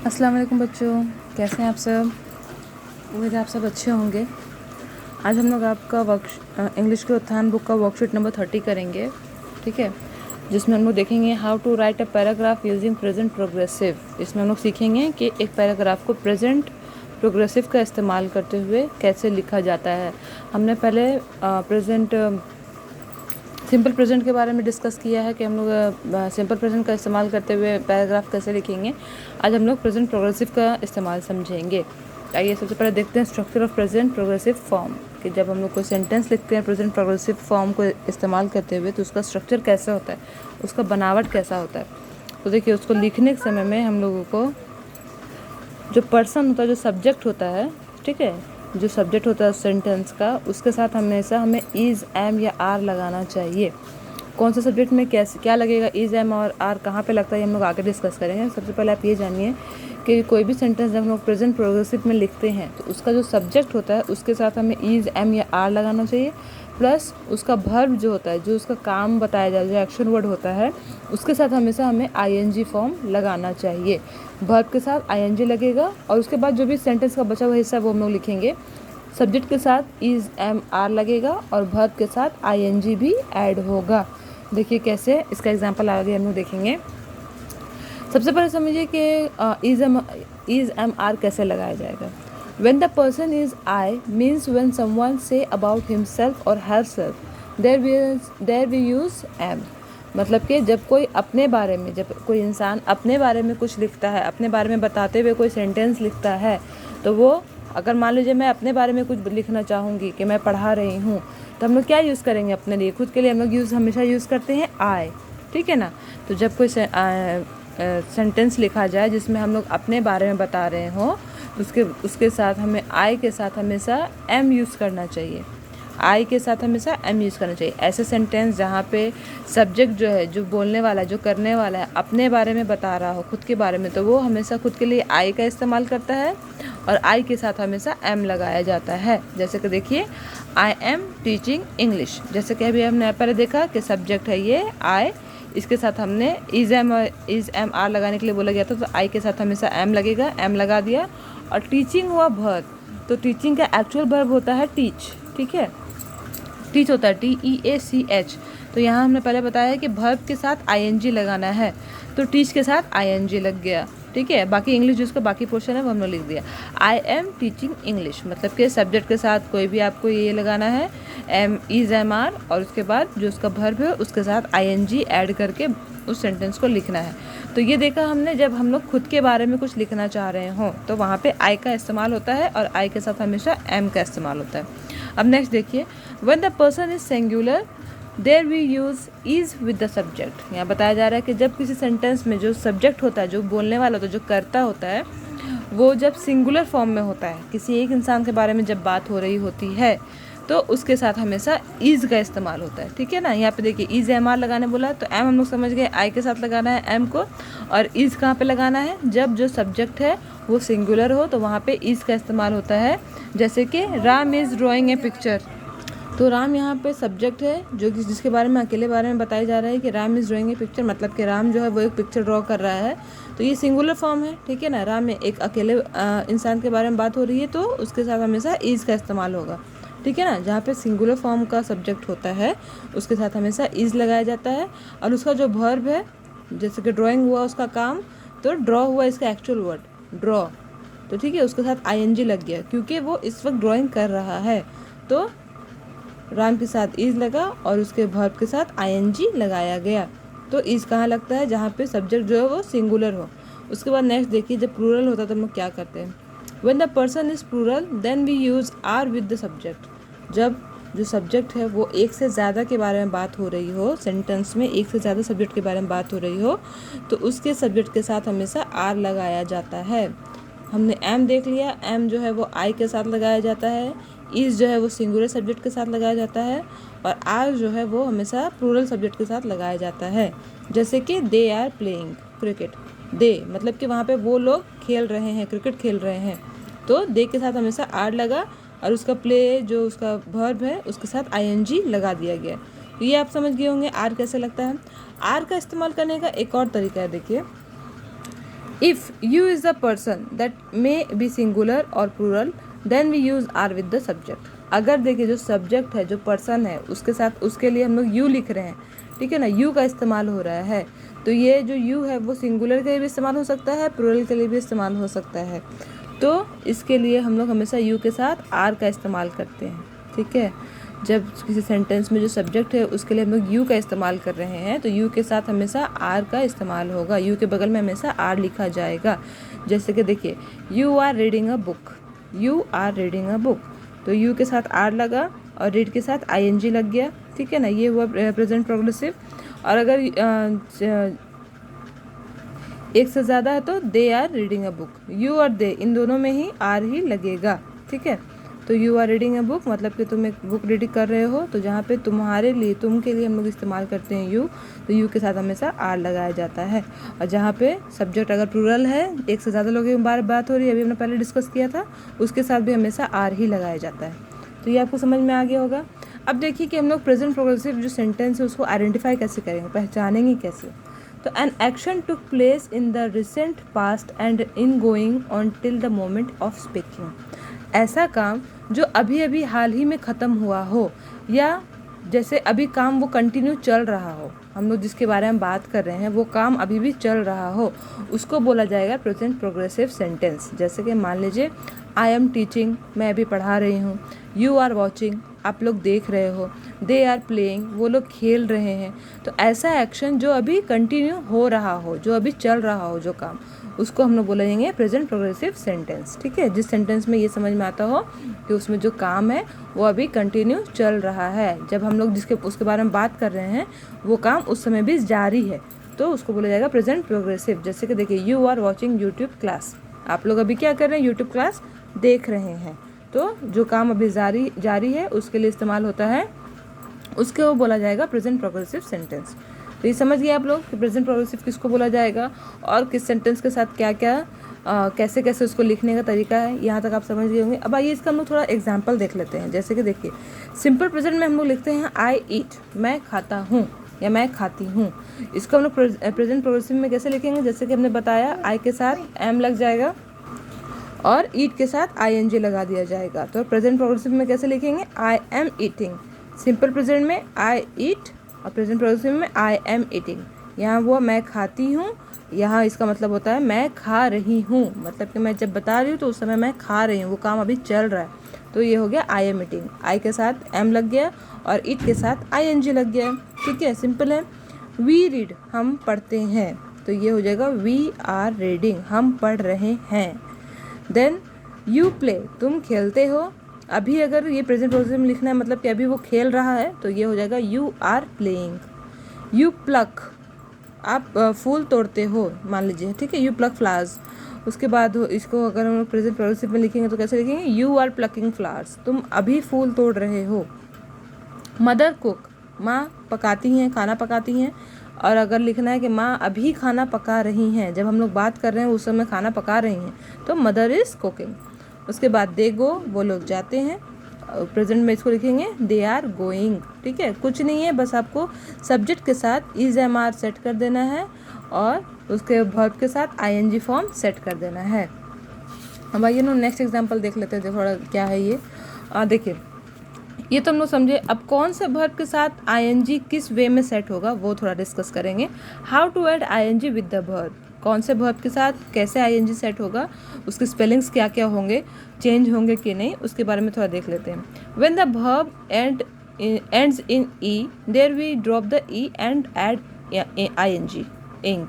अस्सलाम वालेकुम बच्चों, कैसे हैं आप सब। उम्मीद है आप सब अच्छे होंगे। आज हम लोग आपका इंग्लिश के उत्थान बुक का वर्कशीट नंबर 30 करेंगे, ठीक है, जिसमें हम लोग देखेंगे how to write a paragraph using present progressive. इसमें हम लोग सीखेंगे कि एक पैराग्राफ को प्रेजेंट प्रोग्रेसिव का इस्तेमाल करते हुए कैसे लिखा जाता है। हमने पहले सिंपल प्रेजेंट के बारे में डिस्कस किया है कि हम लोग सिंपल प्रेजेंट का इस्तेमाल करते हुए पैराग्राफ कैसे लिखेंगे। आज हम लोग प्रेजेंट प्रोग्रेसिव का इस्तेमाल समझेंगे। आइए सबसे पहले देखते हैं structure of present progressive form, कि जब हम लोग कोई सेंटेंस लिखते हैं प्रेजेंट प्रोग्रेसिव फॉर्म को इस्तेमाल करते हुए तो उसका स्ट्रक्चर कैसा होता है, उसका बनावट कैसा होता है। तो देखिए, उसको लिखने के समय में हम लोगों को जो पर्सन होता है, जो सब्जेक्ट होता है, ठीक है, जो सब्जेक्ट होता है सेंटेंस का, उसके साथ हमेशा हमें इज़, एम या आर लगाना चाहिए। कौन से सब्जेक्ट में कैसे क्या लगेगा, इज़, एम और आर कहाँ पे लगता है, हम लोग आगे डिस्कस करेंगे। सबसे पहले आप ये जानिए कि कोई भी सेंटेंस जब हम लोग प्रेजेंट प्रोग्रेसिव में लिखते हैं तो उसका जो सब्जेक्ट होता है उसके साथ हमें इज़, एम या आर लगाना चाहिए, प्लस उसका वर्ब जो होता है, जो उसका काम बताया जाए, जो एक्शन वर्ड होता है, उसके साथ हमेशा हमें आईएनजी फॉर्म लगाना चाहिए। वर्ब के साथ आईएनजी लगेगा और उसके बाद जो भी सेंटेंस का बचा हुआ हिस्सा वो हम लोग लिखेंगे। सब्जेक्ट के साथ इज़, एम, आर लगेगा और वर्ब के साथ आईएनजी भी ऐड होगा। देखिए कैसे, इसका एग्जांपल आगे हम लोग देखेंगे। सबसे पहले समझिए कि इज़, एम, आर कैसे लगाया जाएगा। When the person is I means when someone say about himself or herself, there we use am। मतलब कि जब कोई अपने बारे में, जब कोई इंसान अपने बारे में कुछ लिखता है, अपने बारे में बताते हुए कोई सेंटेंस लिखता है, तो वो अगर मान लीजिए मैं अपने बारे में कुछ लिखना चाहूँगी कि मैं पढ़ा रही हूँ, तो हम लोग क्या यूज़ करेंगे अपने लिए, खुद के लिए हम लोग हमेशा यूज़ करते हैं आई, ठीक है ना। तो जब कोई सेंटेंस लिखा जाए जिसमें हम लोग अपने बारे में बता रहे हों, उसके साथ हमें आई के साथ हमेशा एम यूज़ करना चाहिए। आई के साथ हमेशा एम यूज़ करना चाहिए। ऐसे सेंटेंस जहाँ पे सब्जेक्ट जो है, जो बोलने वाला है, जो करने वाला है, अपने बारे में बता रहा हो, खुद के बारे में, तो वो हमेशा खुद के लिए आई का इस्तेमाल करता है और आई के साथ हमेशा एम लगाया जाता है। जैसे कि देखिए, आई एम टीचिंग इंग्लिश, जैसे कि अभी हमने पहले देखा कि सब्जेक्ट है ये आई, इसके साथ हमने इज़, एम, आर लगाने के लिए बोला गया था, तो आई के साथ हमेशा एम लगेगा, एम लगा दिया। और टीचिंग हुआ वर्ब, तो टीचिंग का एक्चुअल वर्ब होता है टीच, ठीक है, टीच होता है TEACH। तो यहाँ हमने पहले बताया कि वर्ब के साथ आईएनजी लगाना है, तो टीच के साथ आईएनजी लग गया, ठीक है। बाकी इंग्लिश जिसका बाकी पोर्शन है वो हमने लिख दिया। आई एम टीचिंग इंग्लिश, मतलब कि सब्जेक्ट के साथ कोई भी आपको ये लगाना है, एम, इज़, एम, आर, और उसके बाद जो उसका वर्ब है उसके साथ आईएनजी ऐड करके उस सेंटेंस को लिखना है। तो ये देखा हमने, जब हम लोग खुद के बारे में कुछ लिखना चाह रहे हों तो वहाँ पे आई का इस्तेमाल होता है और आई के साथ हमेशा एम का इस्तेमाल होता है। अब नेक्स्ट देखिए, when the person is singular there we use is with the subject. यहाँ बताया जा रहा है कि जब किसी सेंटेंस में जो सब्जेक्ट होता है, जो बोलने वाला होता है, जो करता होता है, वो जब सिंगुलर फॉर्म में होता है, किसी एक इंसान के बारे में जब बात हो रही होती है, तो उसके साथ हमेशा इज़ का इस्तेमाल होता है, ठीक है ना। यहाँ पे देखिए, इज़, एम, आर लगाने बोला, तो एम हम लोग समझ गए, आई के साथ लगाना है एम को, और इज़ कहाँ पे लगाना है, जब जो सब्जेक्ट है वो सिंगुलर हो तो वहाँ पे इज़ का इस्तेमाल होता है। जैसे कि Ram is drawing A picture, तो राम यहाँ पे सब्जेक्ट है जो कि जिसके बारे में, अकेले बारे में बताया जा रहा है कि Ram is drawing A picture, मतलब कि राम जो है वो एक पिक्चर ड्रॉ कर रहा है, तो ये सिंगुलर फॉर्म है, ठीक है ना। राम में एक अकेले इंसान के बारे में बात हो रही है तो उसके साथ हमेशा इज़ का इस्तेमाल होगा, ठीक है ना। जहाँ पे सिंगुलर फॉर्म का सब्जेक्ट होता है उसके साथ हमेशा इज़ लगाया जाता है, और उसका जो वर्ब है, जैसे कि ड्राइंग हुआ उसका काम, तो ड्रॉ हुआ इसका एक्चुअल वर्ड ड्रॉ, तो ठीक है, उसके साथ आईएनजी लग गया क्योंकि वो इस वक्त ड्राइंग कर रहा है। तो राम के साथ इज़ लगा और उसके वर्ब के साथ आईएनजी लगाया गया। तो इज़ कहाँ लगता है, जहाँ पे सब्जेक्ट जो है वो सिंगुलर हो। उसके बाद नेक्स्ट देखिए, जब प्लूरल होता है तो हम लोग क्या करते हैं, when the person is plural then we use are with the subject. जब जो सब्जेक्ट है वो एक से ज़्यादा के बारे में बात हो रही हो, सेंटेंस में एक से ज़्यादा सब्जेक्ट के बारे में बात हो रही हो, तो उसके सब्जेक्ट के साथ हमेशा आर लगाया जाता है। हमने एम देख लिया, एम जो है वो आई के साथ लगाया जाता है, इज़ जो है वो सिंगुलर सब्जेक्ट के साथ लगाया जाता है, और आर जो है वो हमेशा प्लूरल सब्जेक्ट के साथ लगाया जाता है। जैसे कि दे आर प्लेइंग क्रिकेट, दे मतलब कि वहाँ पे वो लोग खेल रहे हैं, क्रिकेट खेल रहे हैं, तो दे के साथ हमेशा आर लगा और उसका प्ले जो उसका वर्ब है उसके साथ आईएनजी लगा दिया गया। तो ये आप समझ गए होंगे आर कैसे लगता है। आर का इस्तेमाल करने का एक और तरीका है, देखिए, if you is the person that may be singular और plural then we use are with the subject. अगर देखिए जो सब्जेक्ट है, जो पर्सन है, उसके साथ उसके लिए हम लोग यू लिख रहे हैं, ठीक है ना, यू का इस्तेमाल हो रहा है, तो ये जो यू है वो सिंगुलर के लिए भी इस्तेमाल हो सकता है, प्लूरल के लिए भी इस्तेमाल हो सकता है। तो इसके लिए हम लोग हमेशा यू के साथ आर का इस्तेमाल करते हैं, ठीक है। जब किसी सेंटेंस में जो सब्जेक्ट है उसके लिए हम लोग यू का इस्तेमाल कर रहे हैं तो यू के साथ हमेशा आर का इस्तेमाल होगा, यू के बगल में हमेशा आर लिखा जाएगा। जैसे कि देखिए you are reading a book, you are reading a book, तो यू के साथ आर लगा और रीड के साथ आईएनजी लग गया, ठीक है ना, ये हुआ प्रेजेंट प्रोग्रेसिव। और अगर एक से ज़्यादा है तो they are reading a book, you और दे इन दोनों में ही आर ही लगेगा, ठीक है। तो you are reading a book मतलब कि तुम एक बुक रीडिंग कर रहे हो, तो जहाँ पे तुम्हारे लिए, तुम के लिए हम लोग इस्तेमाल करते हैं यू, तो यू के साथ हमेशा आर लगाया जाता है। और जहाँ पे सब्जेक्ट अगर प्लूरल है, एक से ज़्यादा लोगों की बात हो रही है, अभी हमने पहले डिस्कस किया था, उसके साथ भी हमेशा आर ही लगाया जाता है। तो ये आपको समझ में आ गया होगा। अब देखिए कि हम लोग प्रेजेंट प्रोग्रेसिव जो सेंटेंस है उसको आइडेंटिफाई कैसे करेंगे, पहचानेंगे कैसे। तो an action took place in the recent past and in going on till the moment of speaking. ऐसा काम जो अभी अभी हाल ही में ख़त्म हुआ हो, या जैसे अभी काम वो कंटिन्यू चल रहा हो, हम लोग जिसके बारे में बात कर रहे हैं वो काम अभी भी चल रहा हो, उसको बोला जाएगा प्रेजेंट प्रोग्रेसिव सेंटेंस। जैसे कि मान लीजिए आई एम टीचिंग, मैं अभी पढ़ा रही हूँ, यू आर वॉचिंग, आप लोग देख रहे हो, दे आर प्लेइंग, वो लोग खेल रहे हैं। तो ऐसा एक्शन जो अभी कंटिन्यू हो रहा हो, जो अभी चल रहा हो जो काम, उसको हम लोग बोलेंगे प्रेजेंट प्रोग्रेसिव सेंटेंस, ठीक है। जिस सेंटेंस में ये समझ में आता हो कि उसमें जो काम है वो अभी कंटिन्यू चल रहा है, जब हम लोग जिसके उसके बारे में बात कर रहे हैं वो काम उस समय भी जारी है, तो उसको बोला जाएगा प्रेजेंट प्रोग्रेसिव। जैसे कि देखिए you are watching YouTube class, आप लोग अभी क्या कर रहे हैं, यूट्यूब क्लास देख रहे हैं, तो जो काम अभी जारी है उसके लिए इस्तेमाल होता है, उसके वो बोला जाएगा प्रेजेंट प्रोग्रेसिव सेंटेंस। तो ये समझ गए आप लोग कि प्रेजेंट प्रोग्रेसिव किसको बोला जाएगा और किस सेंटेंस के साथ क्या क्या कैसे कैसे उसको लिखने का तरीका है, यहाँ तक आप समझ गए होंगे। अब आइए इसका हम लोग थोड़ा एग्जाम्पल देख लेते हैं। जैसे कि देखिए सिंपल प्रेजेंट में हम लोग लिखते हैं आई ईट, मैं खाता हूँ या मैं खाती हूँ। इसको हम लोग प्रेजेंट प्रोग्रेसिव में कैसे लिखेंगे, जैसे कि हमने बताया आई के साथ एम लग जाएगा और ईट के साथ आईएनजी लगा दिया जाएगा। तो प्रेजेंट प्रोग्रेसिव में कैसे लिखेंगे, I am eating. Simple present में आई ईट और प्रेजेंट प्रोग्रेसिव में आई एम ईटिंग। यहाँ वो मैं खाती हूँ, यहाँ इसका मतलब होता है मैं खा रही हूँ, मतलब कि मैं जब बता रही हूँ तो उस समय मैं खा रही हूँ, वो काम अभी चल रहा है। तो ये हो गया आई एम ईटिंग, आई के साथ एम लग गया और ईट के साथ आईएनजी लग गया, ठीक है, सिंपल है। वी रीड, हम पढ़ते हैं, तो ये हो जाएगा वी आर रीडिंग, हम पढ़ रहे हैं। देन यू प्ले, तुम खेलते हो, अभी अगर ये प्रेजेंट प्रोग्रेसिव में लिखना है मतलब कि अभी वो खेल रहा है, तो ये हो जाएगा you are playing. You pluck, आप फूल तोड़ते हो मान लीजिए, ठीक है, यू प्लक फ्लावर्स। उसके बाद इसको अगर हम लोग प्रेजेंट प्रोग्रेसिव में लिखेंगे तो कैसे लिखेंगे, यू आर प्लकिंग फ्लावर्स, तुम अभी फूल तोड़ रहे हो। मदर कुक, माँ पकाती हैं, खाना पकाती हैं। और अगर लिखना है कि माँ अभी खाना पका रही हैं, जब हम लोग बात कर रहे हैं उस समय खाना पका रही हैं, तो मदर इज़ कुकिंग। उसके बाद दे गो, वो लोग जाते हैं, प्रेजेंट में इसको लिखेंगे दे आर गोइंग, ठीक है। कुछ नहीं है, बस आपको सब्जेक्ट के साथ इज एम आर सेट कर देना है और उसके वर्ब के साथ आईएनजी फॉर्म सेट कर देना है। अब आइए ना नेक्स्ट एग्जांपल देख लेते हैं, थोड़ा क्या है ये। देखिए ये तो हम लोग समझे। अब कौन से वर्ब के साथ आईएनजी किस वे में सेट होगा वो थोड़ा डिस्कस करेंगे। How to add ING with the verb, कौन से वर्ब के साथ कैसे आईएनजी सेट होगा, उसके स्पेलिंग्स क्या क्या होंगे, चेंज होंगे कि नहीं, उसके बारे में थोड़ा देख लेते हैं। When the verb ends in e there we drop the e and add ing ing,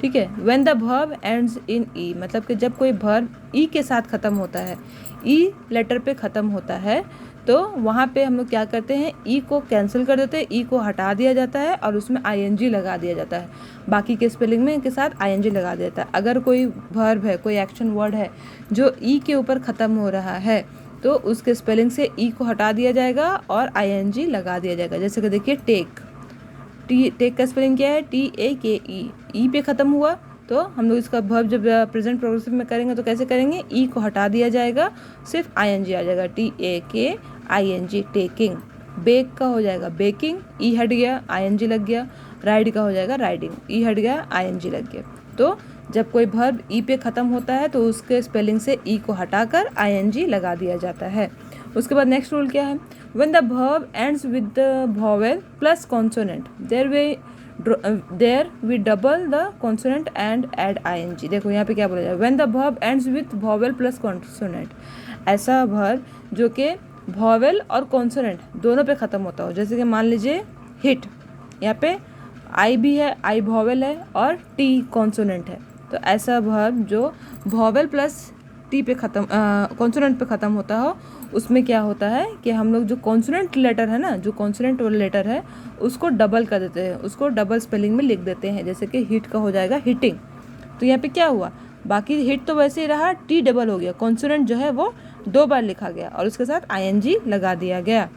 ठीक है। When the verb ends in E, मतलब कि जब कोई वर्ब ई के साथ ख़त्म होता है, ई लेटर पे ख़त्म होता है, तो वहाँ पे हम लोग क्या करते हैं, ई को कैंसिल कर देते हैं, ई को हटा दिया जाता है और उसमें आईएनजी लगा दिया जाता है। बाकी के स्पेलिंग में के साथ आईएनजी लगा दिया जाता है। अगर कोई वर्ब है, कोई एक्शन वर्ड है जो ई के ऊपर ख़त्म हो रहा है, तो उसके स्पेलिंग से ई को हटा दिया जाएगा और आईएनजी लगा दिया जाएगा। जैसे कि देखिए टेक, टेक का स्पेलिंग क्या है, TAKE, ई पे ख़त्म हुआ, तो हम लोग इसका वर्ब जब प्रेजेंट प्रोग्रेसिव में करेंगे तो कैसे करेंगे, ई को हटा दिया जाएगा, सिर्फ आईएनजी आ जाएगा, TAKING, टेकिंग। बेक का हो जाएगा बेकिंग, ई हट गया, आईएनजी लग गया। राइड का हो जाएगा राइडिंग, ई हट गया, आईएनजी लग गया। तो जब कोई वर्ब ई पे ख़त्म होता है तो उसके स्पेलिंग से ई को हटाकर ing लगा दिया जाता है। उसके बाद नेक्स्ट रूल क्या है, when the verb ends with the vowel plus consonant there we double the consonant and add ing। देखो यहाँ पे क्या बोला जाए, when the verb ends with vowel plus consonant, ऐसा वर्ब जो कि वॉवेल और कॉन्सोनेंट दोनों पे ख़त्म होता हो। जैसे कि मान लीजिए हिट, यहाँ पे आई भी है, आई वॉवेल है और टी कॉन्सोनेंट है, तो ऐसा वर्ब जो वॉवेल प्लस टी पे ख़त्म कॉन्सोनेंट पे ख़त्म होता हो, उसमें क्या होता है कि हम लोग जो कॉन्सोनेंट लेटर है ना, जो कॉन्सोनेंट वाला लेटर है उसको डबल कर देते हैं, उसको डबल स्पेलिंग में लिख देते हैं। जैसे कि हिट का हो जाएगा हिटिंग, तो यहाँ पे क्या हुआ, बाकी हिट तो वैसे ही रहा, टी डबल हो गया, कॉन्सोनेंट जो है वो 2 बार लिखा गया और उसके साथ ing लगा दिया गया।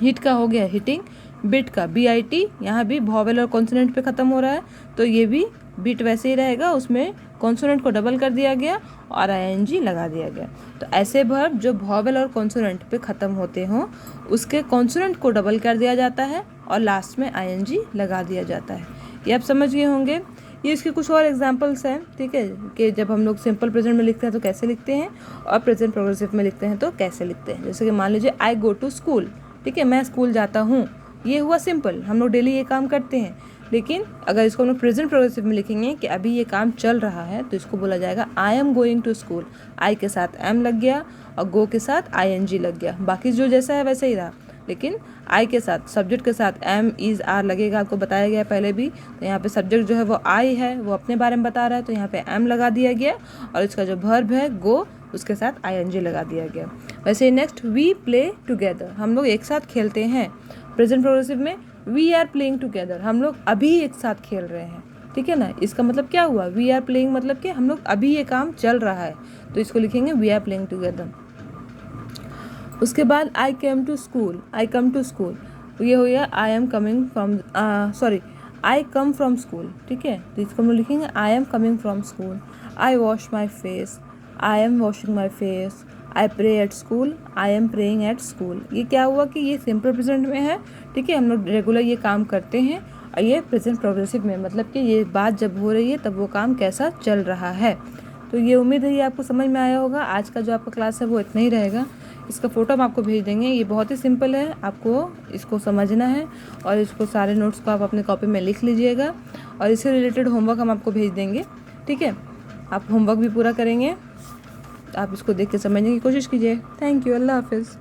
हिट का हो गया हिटिंग, बिट का BIT, यहाँ भी वॉवेल और कॉन्सोनेंट पे ख़त्म हो रहा है तो ये भी बिट वैसे ही रहेगा, उसमें कॉन्सोनेंट को डबल कर दिया गया और ing लगा दिया गया। तो ऐसे वर्ब जो वॉवेल और कॉन्सोनेंट पे ख़त्म होते हों उसके कॉन्सोनेंट को डबल कर दिया जाता है और लास्ट में ing लगा दिया जाता है। ये आप समझ गए होंगे। ये इसके कुछ और एग्जांपल्स हैं, ठीक है, कि जब हम लोग सिंपल प्रेजेंट में लिखते हैं तो कैसे लिखते हैं और प्रेजेंट प्रोग्रेसिव में लिखते हैं तो कैसे लिखते हैं। जैसे कि मान लीजिए आई गो टू स्कूल, ठीक है, मैं स्कूल जाता हूँ, ये हुआ सिंपल, हम लोग डेली ये काम करते हैं। लेकिन अगर इसको हम लोग प्रेजेंट प्रोग्रेसिव में लिखेंगे कि अभी ये काम चल रहा है तो इसको बोला जाएगा I am going to school. I के साथ एम लग गया और गो के साथ ing लग गया, बाकी जो जैसा है वैसे ही रहा, लेकिन आई के साथ सब्जेक्ट के साथ एम इज़ आर लगेगा, आपको बताया गया पहले भी। तो यहाँ पे सब्जेक्ट जो है वो आई है, वो अपने बारे में बता रहा है तो यहाँ पे एम लगा दिया गया और इसका जो वर्ब है गो, उसके साथ ing लगा दिया गया। वैसे नेक्स्ट, वी प्ले टुगेदर, हम लोग एक साथ खेलते हैं। प्रेजेंट प्रोग्रेसिव में वी आर प्लेइंग टुगेदर, हम लोग अभी एक साथ खेल रहे हैं, ठीक है ना। इसका मतलब क्या हुआ, वी आर प्लेइंग मतलब कि हम लोग अभी ये काम चल रहा है, तो इसको लिखेंगे वी आर प्लेइंग टुगेदर। उसके बाद I came to school, I come to school, ये हो गया I am coming from I come from school, ठीक है, तो इसको हम लोग लिखेंगे I am coming from school. I wash my face, I am washing my face. I pray at school, I am praying at school. ये क्या हुआ कि ये सिंपल प्रेजेंट में है, ठीक है, हम लोग रेगुलर ये काम करते हैं, और ये प्रेजेंट प्रोग्रेसिव में, मतलब कि ये बात जब हो रही है तब वो काम कैसा चल रहा है। तो ये उम्मीद है ये आपको समझ में आया होगा। आज का जो आपका क्लास है वो इतना ही रहेगा। इसका फ़ोटो हम आपको भेज देंगे, ये बहुत ही सिंपल है, आपको इसको समझना है और इसको सारे नोट्स को आप अपने कॉपी में लिख लीजिएगा और इससे रिलेटेड होमवर्क हम आपको भेज देंगे, ठीक है। आप होमवर्क भी पूरा करेंगे, आप इसको देख के समझने की कोशिश कीजिए। थैंक यू, अल्लाह हाफिज़।